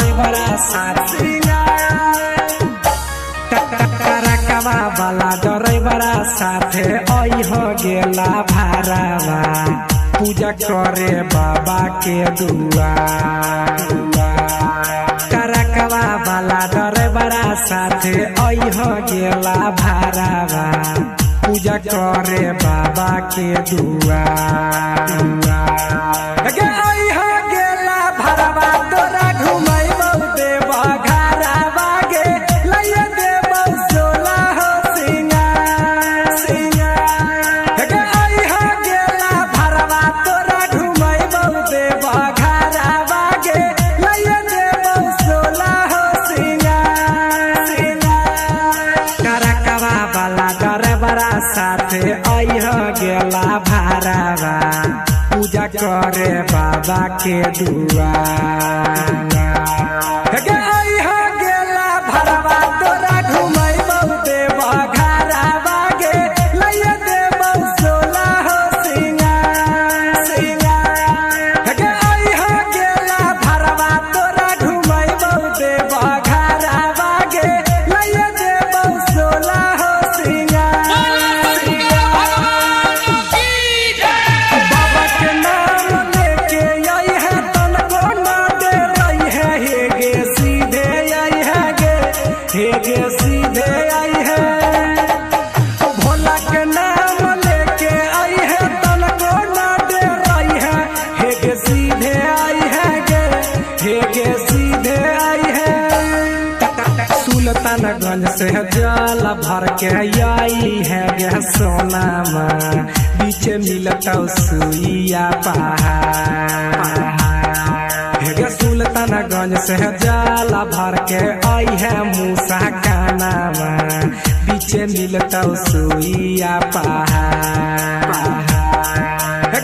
ड्राइवरा साथी टकटकरकवा वाला ड्राइवरा साथे आई हो गेला भारावा पूजा करे बाबा के दुआर करकवा वाला ड्राइवरा साथे आई हो गेला भारावा पूजा करे बाबा के दुआर साथे आई हो गेला भारावा पूजा करे बाबा के दुआर आई हो गेला भारावा तोरा घुमैबौ देव घरावा गे लइया देव सोला हो सिंगार आई हो गेला भारावा तोरा घुमैबौ देव घरावा गे लइया देव सोला हो सीधे आई है भोला के नाम लेके आई है तन को ना डराई है हेगे सीधे आई है हेगे सीधे आई है सुल्तानगंज से जल भर के आई है गे सोनामा बीच मिलता सुइया पहाड़ सुल्तानगंज से जल भर के आई है मूसा का नामा बीचे मिलता सुइया पहाड़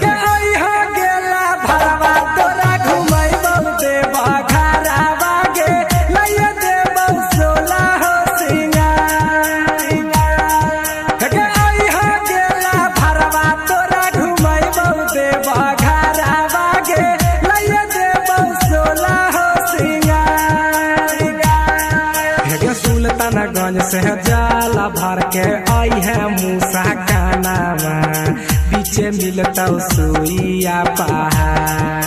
आई हो गेला भरवा तोरा घुमैबौ देव घरावा गे लइया देव सोला हो सिंगार आई हो गेला भरवा तोरा घुमैबौ देव घरावा गे लइया देव सोला हो सिंगार सुल्तानगंज से जल भर के आई है मूसा का नामा बीचे मिलता सुइया पहाड़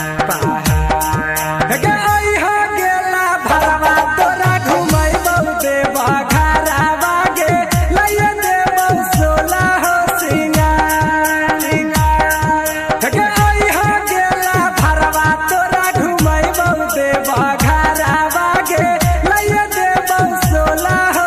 आई हो गेला भरवा तोरा घुमैबौ देव घरावा गे लइया देव सोला हो सिंगार आई हो गेला भरवा तोरा घुमैबौ देव घरावा गे लइया देव सोला हो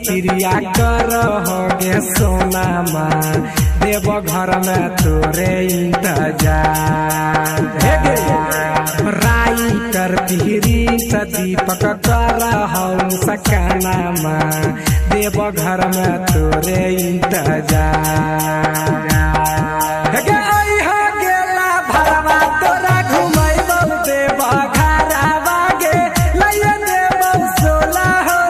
प्रिया कर हो गे सोनामा देव घर में तोरे इंतजार राइटर पीरी दीपक कर हो सकानामा देव घर में तोरे इंतजार आई हो गेला भरवा तोरा घुमैबौ देव घरावा गे लइया देव सोला हो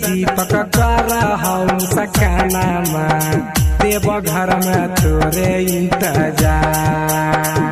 दीपक कर हम सकानामा देव घर में तोरे इंतजार।